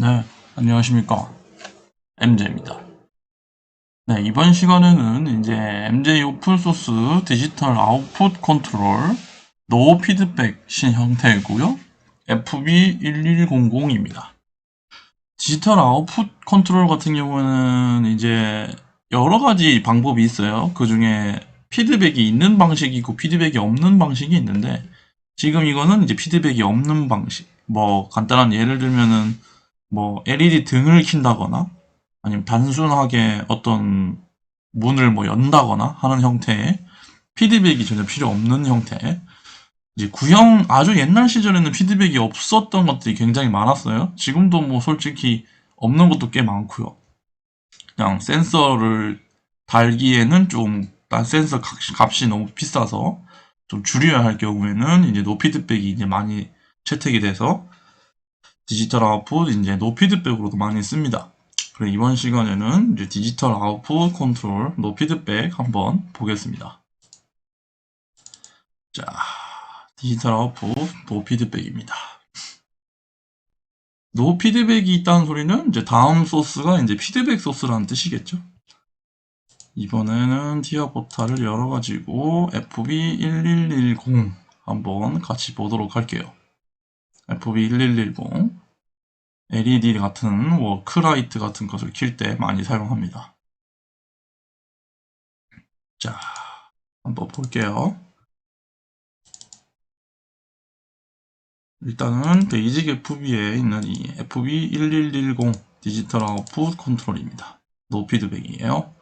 네, 안녕하십니까. MJ입니다. 네, 이번 시간에는 이제 MJ 오픈소스 디지털 아웃풋 컨트롤 노 피드백 신 형태이고요. FB1100입니다. 디지털 아웃풋 컨트롤 같은 경우는 이제 여러 가지 방법이 있어요. 그 중에 피드백이 있는 방식이 있고 피드백이 없는 방식이 있는데 지금 이거는 이제 피드백이 없는 방식. 뭐 간단한 예를 들면은 뭐 LED 등을 킨다거나 아니면 단순하게 어떤 문을 뭐 연다거나 하는 형태의 피드백이 전혀 필요 없는 형태. 이제 구형 아주 옛날 시절에는 피드백이 없었던 것들이 굉장히 많았어요. 지금도 뭐 솔직히 없는 것도 꽤 많고요. 그냥 센서를 달기에는 좀 딴 센서 값이 너무 비싸서 좀 줄여야 할 경우에는 이제 노 피드백이 이제 많이 채택이 돼서 디지털 아웃풋 이제 노 피드백으로도 많이 씁니다. 그래 이번 시간에는 이제 디지털 아웃풋 컨트롤 노 피드백 한번 보겠습니다. 자, 디지털 아웃풋 노 피드백입니다. 노 피드백이 있다는 소리는 이제 다음 소스가 이제 피드백 소스라는 뜻이겠죠. 이번에는 티어 포탈을 열어가지고 FB1110 한번 같이 보도록 할게요. FB1110 LED 같은 워크라이트 같은 것을 킬 때 많이 사용합니다. 자, 한번 볼게요. 일단은 베이직 FB에 있는 이 FB1110 디지털 아웃풋 컨트롤입니다. 노 피드백이에요.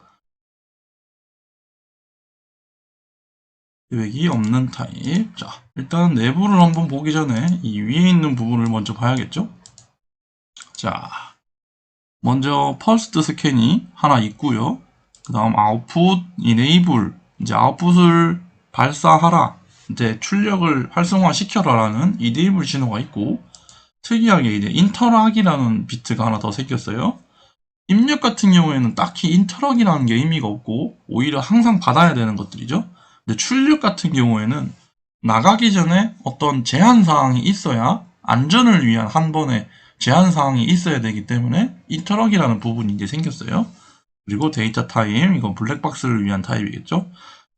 피드백이 없는 타입. 자, 일단 내부를 한번 보기 전에 이 위에 있는 부분을 먼저 봐야겠죠? 자, 먼저 퍼스트 스캔이 하나 있고요. 그 다음 아웃풋 이네이블, 이제 아웃풋을 발사하라, 이제 출력을 활성화 시켜라라는 이네이블 신호가 있고, 특이하게 이제 인터락이라는 비트가 하나 더 생겼어요. 입력 같은 경우에는 딱히 인터락이라는 게 의미가 없고 오히려 항상 받아야 되는 것들이죠. 근데 출력 같은 경우에는 나가기 전에 어떤 제한 사항이 있어야 안전을 위한 한 번의 제한 사항이 있어야 되기 때문에 인터락이라는 부분이 이제 생겼어요. 그리고 데이터 타임, 이건 블랙박스를 위한 타입이겠죠.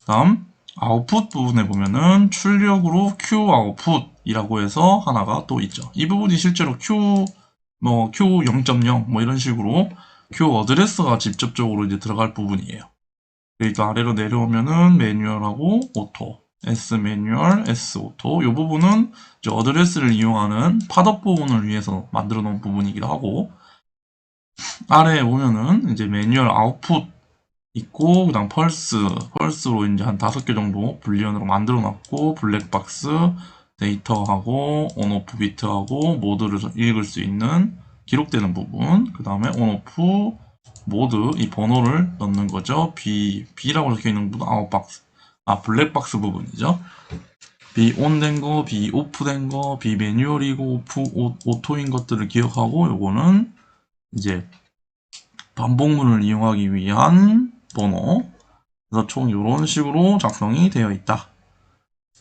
다음 아웃풋 부분에 보면은 출력으로 Q 아웃풋이라고 해서 하나가 또 있죠. 이 부분이 실제로 Q Q 0.0 뭐 이런 식으로 Q 어드레스가 직접적으로 이제 들어갈 부분이에요. 그러니까 아래로 내려오면은 매뉴얼하고 오토, S 매뉴얼, S 오토. 이 부분은 이제 어드레스를 이용하는 팟업 부분을 위해서 만들어 놓은 부분이기도 하고, 아래에 보면은 이제 매뉴얼 아웃풋 있고, 그다음 펄스로 이제 한 5개 정도 불리언으로 만들어 놨고, 블랙박스, 데이터하고, 온오프 비트하고, 모드를 읽을 수 있는 기록되는 부분, 그 다음에 온오프 모드, 이 번호를 넣는 거죠. B라고 적혀 있는 부분, 아웃박스, 블랙박스 부분이죠. B 온된 거, B 오프된 거, B 매뉴얼이고, 오토인 것들을 기억하고, 요거는 이제 반복문을 이용하기 위한 번호. 그래서 총 이런 식으로 작성이 되어 있다.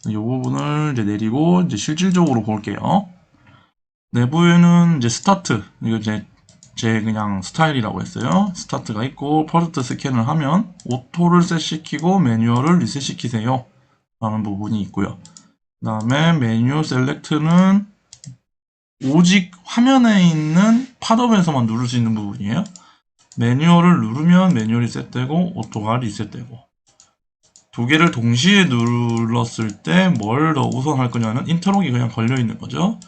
이 부분을 이제 내리고 이제 실질적으로 볼게요. 내부에는 이제 스타트, 이거 제 그냥 스타일이라고 했어요. 스타트가 있고 퍼스트 스캔을 하면 오토를 셋시키고 매뉴얼을 리셋시키세요 라는 부분이 있고요. 그 다음에 매뉴얼 셀렉트는 오직 화면에 있는 팝업에서만 누를 수 있는 부분이에요. 매뉴얼을 누르면 매뉴얼이 셋되고 오토가 리셋되고, 두 개를 동시에 눌렀을 때 뭘 더 우선할 거냐는 인터록이 그냥 걸려 있는 거죠.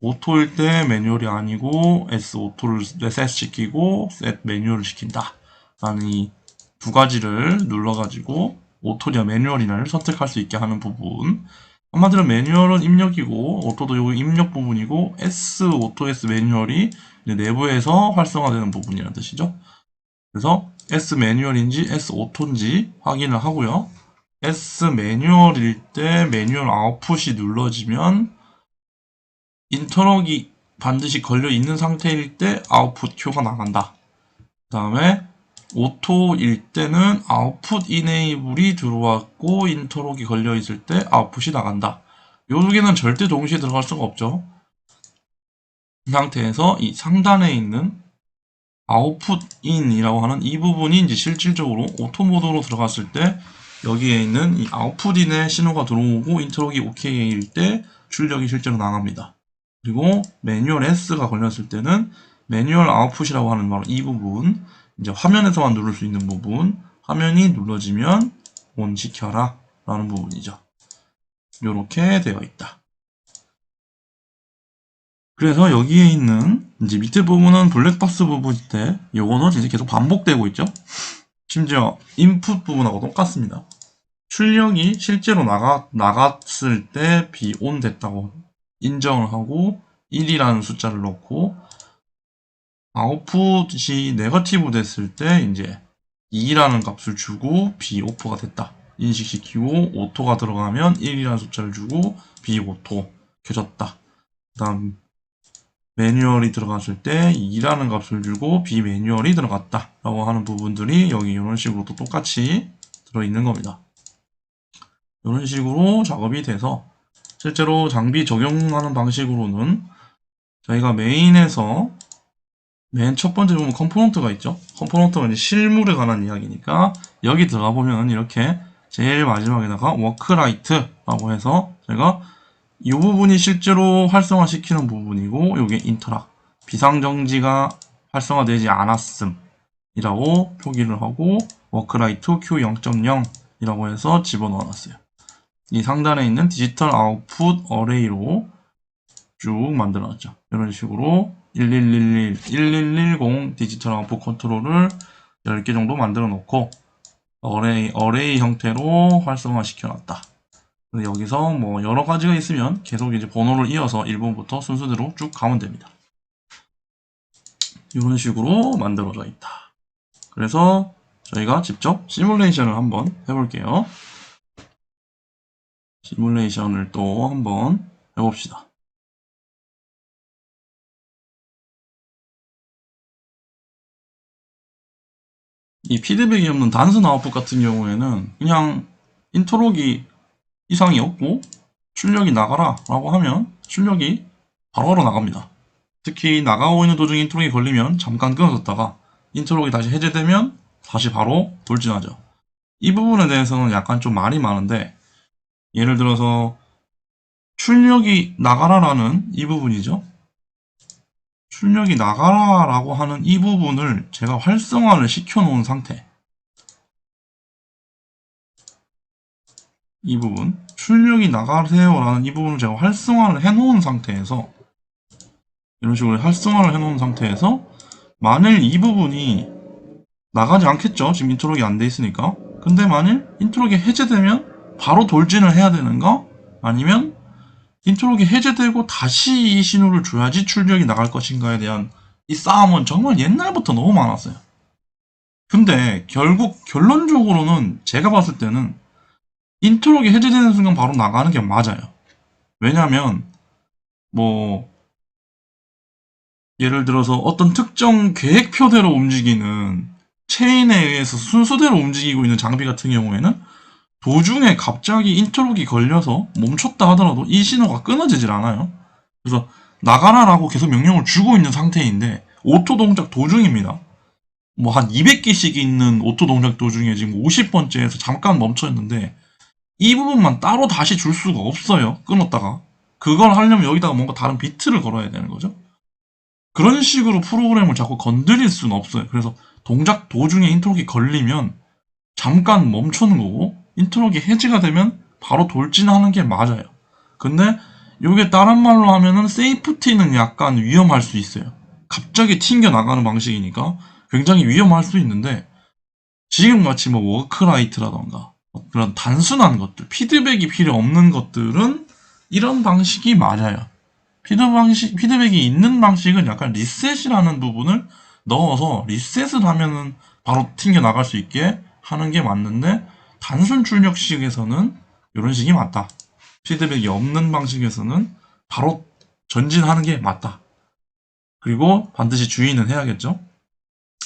오토일 때 매뉴얼이 아니고 S 오토를 셋 시키고 셋 매뉴얼을 시킨다 라는 이 두 가지를 눌러가지고 오토냐 매뉴얼이냐를 선택할 수 있게 하는 부분. 한마디로 매뉴얼은 입력이고 오토도 요 입력 부분이고 S 오토 S 매뉴얼이 내부에서 활성화되는 부분이라는 뜻이죠. 그래서 S 매뉴얼인지 S 오토인지 확인을 하고요. S 매뉴얼일 때 매뉴얼 아웃풋이 눌러지면 인터럭이 반드시 걸려 있는 상태일 때 아웃풋 큐가 나간다. 그 다음에 오토일 때는 아웃풋 이네이블이 들어왔고 인터럭이 걸려 있을 때 아웃풋이 나간다. 요 두 개는 절대 동시에 들어갈 수가 없죠. 이 상태에서 이 상단에 있는 아웃풋 인이라고 하는 이 부분이 이제 실질적으로 오토 모드로 들어갔을 때 여기에 있는 이 아웃풋 인의 신호가 들어오고 인터럭이 OK일 때 출력이 실제로 나갑니다. 그리고 매뉴얼 S가 걸렸을 때는 매뉴얼 아웃풋이라고 하는 바로 이 부분, 이제 화면에서만 누를 수 있는 부분, 화면이 눌러지면 온 시켜라 라는 부분이죠. 이렇게 되어 있다. 그래서 여기에 있는 이제 밑에 부분은 블랙박스 부분인데 요거는 이제 계속 반복되고 있죠. 심지어 인풋 부분하고 똑같습니다. 출력이 실제로 나갔을 때 비온 됐다고 인정을 하고 1이라는 숫자를 넣고 아웃풋이 네거티브 됐을 때 이제 2라는 값을 주고 비오토가 됐다 인식시키고 오토가 들어가면 1이라는 숫자를 주고 비오토 켜졌다. 그 다음 매뉴얼이 들어갔을 때 2라는 값을 주고 비매뉴얼이 들어갔다 라고 하는 부분들이 여기 이런 식으로 또 똑같이 들어있는 겁니다. 이런 식으로 작업이 돼서 실제로 장비 적용하는 방식으로는 저희가 메인에서 맨 첫 번째 보면 컴포넌트가 있죠. 컴포넌트가 이제 실물에 관한 이야기니까 여기 들어가 보면 이렇게 제일 마지막에다가 워크라이트라고 해서 제가 이 부분이 실제로 활성화시키는 부분이고 이게 인터락 비상정지가 활성화되지 않았음 이라고 표기를 하고 워크라이트 Q0.0 이라고 해서 집어넣어 놨어요. 이 상단에 있는 디지털 아웃풋 어레이로 쭉 만들어 놨죠. 이런 식으로 1111, 1110 디지털 아웃풋 컨트롤을 10개 정도 만들어 놓고 어레이 형태로 활성화 시켜 놨다. 여기서 뭐 여러 가지가 있으면 계속 이제 번호를 이어서 1번부터 순서대로 쭉 가면 됩니다. 이런 식으로 만들어져 있다. 그래서 저희가 직접 시뮬레이션을 한번 해볼게요. 시뮬레이션을 또 한번 해봅시다. 이 피드백이 없는 단순 아웃풋 같은 경우에는 그냥 인터록이 이상이 없고 출력이 나가라 라고 하면 출력이 바로바로 나갑니다. 특히 나가고 있는 도중에 인터록이 걸리면 잠깐 끊어졌다가 인터록이 다시 해제되면 다시 바로 돌진하죠. 이 부분에 대해서는 약간 좀 말이 많은데 예를 들어서 출력이 나가라라는 이 부분이죠. 출력이 나가라라고 하는 이 부분을 제가 활성화를 시켜놓은 상태. 이 부분, 출력이 나가세요라는 이 부분을 제가 활성화를 해놓은 상태에서 이런 식으로 활성화를 해놓은 상태에서 만일 이 부분이 나가지 않겠죠. 지금 인트록이 안 돼 있으니까. 근데 만일 인트록이 해제되면 바로 돌진을 해야 되는가? 아니면 인트록이 해제되고 다시 이 신호를 줘야지 출력이 나갈 것인가에 대한 이 싸움은 정말 옛날부터 너무 많았어요. 근데 결국 결론적으로는 제가 봤을 때는 인트록이 해제되는 순간 바로 나가는 게 맞아요. 왜냐면 뭐 예를 들어서 어떤 특정 계획표대로 움직이는 체인에 의해서 순서대로 움직이고 있는 장비 같은 경우에는 도중에 갑자기 인터록이 걸려서 멈췄다 하더라도 이 신호가 끊어지질 않아요. 그래서 나가라라고 계속 명령을 주고 있는 상태인데 오토 동작 도중입니다. 뭐 한 200개씩 있는 오토 동작 도중에 지금 50번째에서 잠깐 멈춰있는데 이 부분만 따로 다시 줄 수가 없어요. 끊었다가. 그걸 하려면 여기다가 뭔가 다른 비트를 걸어야 되는 거죠. 그런 식으로 프로그램을 자꾸 건드릴 수는 없어요. 그래서 동작 도중에 인터록이 걸리면 잠깐 멈추는 거고 인터록이 해지가 되면 바로 돌진하는 게 맞아요. 근데 이게 다른 말로 하면은 세이프티는 약간 위험할 수 있어요. 갑자기 튕겨 나가는 방식이니까 굉장히 위험할 수 있는데 지금 같이 뭐 워크라이트라던가 그런 단순한 것들, 피드백이 필요 없는 것들은 이런 방식이 맞아요. 피드백이 있는 방식은 약간 리셋이라는 부분을 넣어서 리셋을 하면은 바로 튕겨 나갈 수 있게 하는 게 맞는데 단순 출력식에서는 이런 식이 맞다. 피드백이 없는 방식에서는 바로 전진하는 게 맞다. 그리고 반드시 주의는 해야겠죠.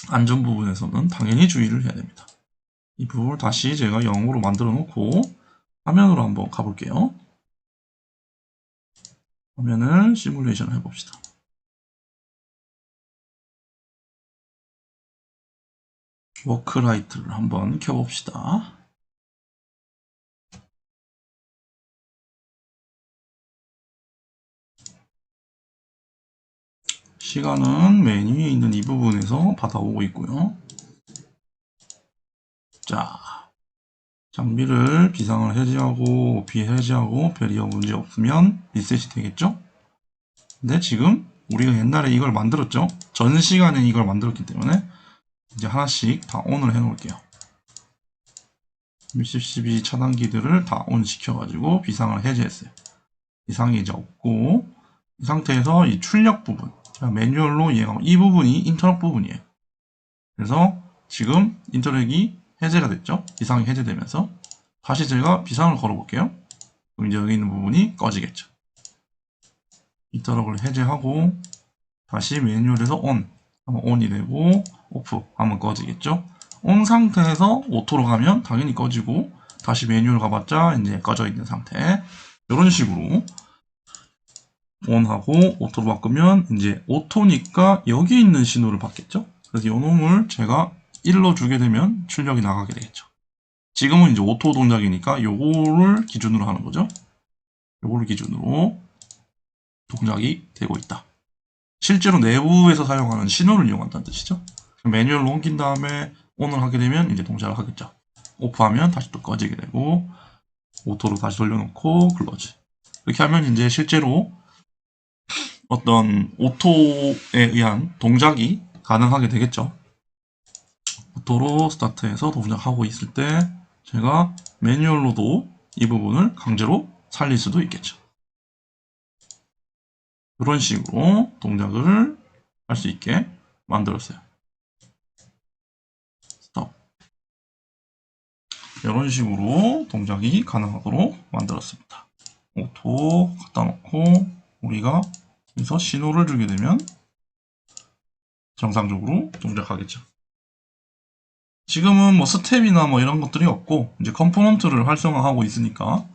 안전 부분에서는 당연히 주의를 해야 됩니다. 이 부분을 다시 제가 0으로 만들어 놓고 화면으로 한번 가볼게요. 화면을 시뮬레이션 해봅시다. 워크라이트를 한번 켜봅시다. 시간은 맨 위에 있는 이 부분에서 받아오고 있고요. 자, 장비를 비상을 해제하고 OP 해제하고 배리어 문제 없으면 리셋이 되겠죠? 근데 지금 우리가 옛날에 이걸 만들었죠? 전 시간에 이걸 만들었기 때문에 이제 하나씩 다 ON을 해놓을게요. 밀집12 차단기들을 다 ON 시켜가지고 비상을 해제했어요. 비상이 이제 없고 이 상태에서 이 출력 부분 제가 매뉴얼로 이해하고 이 부분이 인터럭 부분이에요. 그래서 지금 인터럭이 해제가 됐죠? 비상이 해제되면서 다시 제가 비상을 걸어볼게요. 그럼 이제 여기 있는 부분이 꺼지겠죠. 인터럭을 해제하고 다시 매뉴얼에서 ON 하면 ON이 되고 오프 하면 꺼지겠죠. ON 상태에서 오토로 가면 당연히 꺼지고 다시 매뉴얼 가봤자 이제 꺼져 있는 상태. 이런 식으로 ON하고 오토로 바꾸면 이제 오토니까 여기 있는 신호를 받겠죠. 그래서 이 놈을 제가 1로 주게 되면 출력이 나가게 되겠죠. 지금은 이제 오토 동작이니까 요거를 기준으로 하는 거죠. 요거를 기준으로 동작이 되고 있다. 실제로 내부에서 사용하는 신호를 이용한다는 뜻이죠. 매뉴얼로 옮긴 다음에 ON을 하게 되면 이제 동작을 하겠죠. 오프하면 다시 또 꺼지게 되고 오토로 다시 돌려놓고 클로즈. 이렇게 하면 이제 실제로 어떤 오토에 의한 동작이 가능하게 되겠죠. 오토로 스타트해서 동작하고 있을 때 제가 매뉴얼로도 이 부분을 강제로 살릴 수도 있겠죠. 이런 식으로 동작을 할 수 있게 만들었어요. 스톱. 이런 식으로 동작이 가능하도록 만들었습니다. 오토 갖다 놓고 우리가 여기서 신호를 주게 되면 정상적으로 동작하겠죠. 지금은 뭐 스텝이나 뭐 이런 것들이 없고 이제 컴포넌트를 활성화하고 있으니까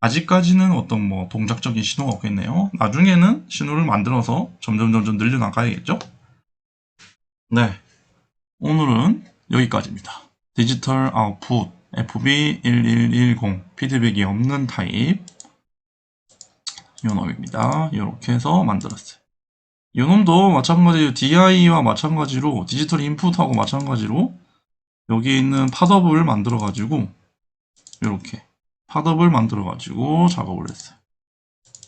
아직까지는 어떤 뭐 동작적인 신호가 없겠네요. 나중에는 신호를 만들어서 점점 늘려나가야겠죠. 네, 오늘은 여기까지입니다. 디지털 아웃풋 FB1110 피드백이 없는 타입 이 놈입니다. 이렇게 해서 만들었어요. 이 놈도 마찬가지로 DI와 마찬가지로 디지털 인풋하고 마찬가지로 여기 있는 팟업을 만들어 가지고 이렇게 팟업을 만들어 가지고 작업을 했어요.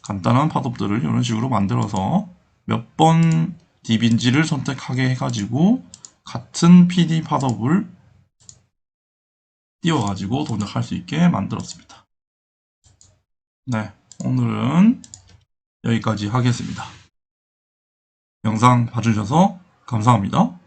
간단한 팟업들을 이런 식으로 만들어서 몇 번 DB인지를 선택하게 해가지고 같은 PD 팟업을 띄워가지고 동작할 수 있게 만들었습니다. 네, 오늘은 여기까지 하겠습니다. 영상 봐주셔서 감사합니다.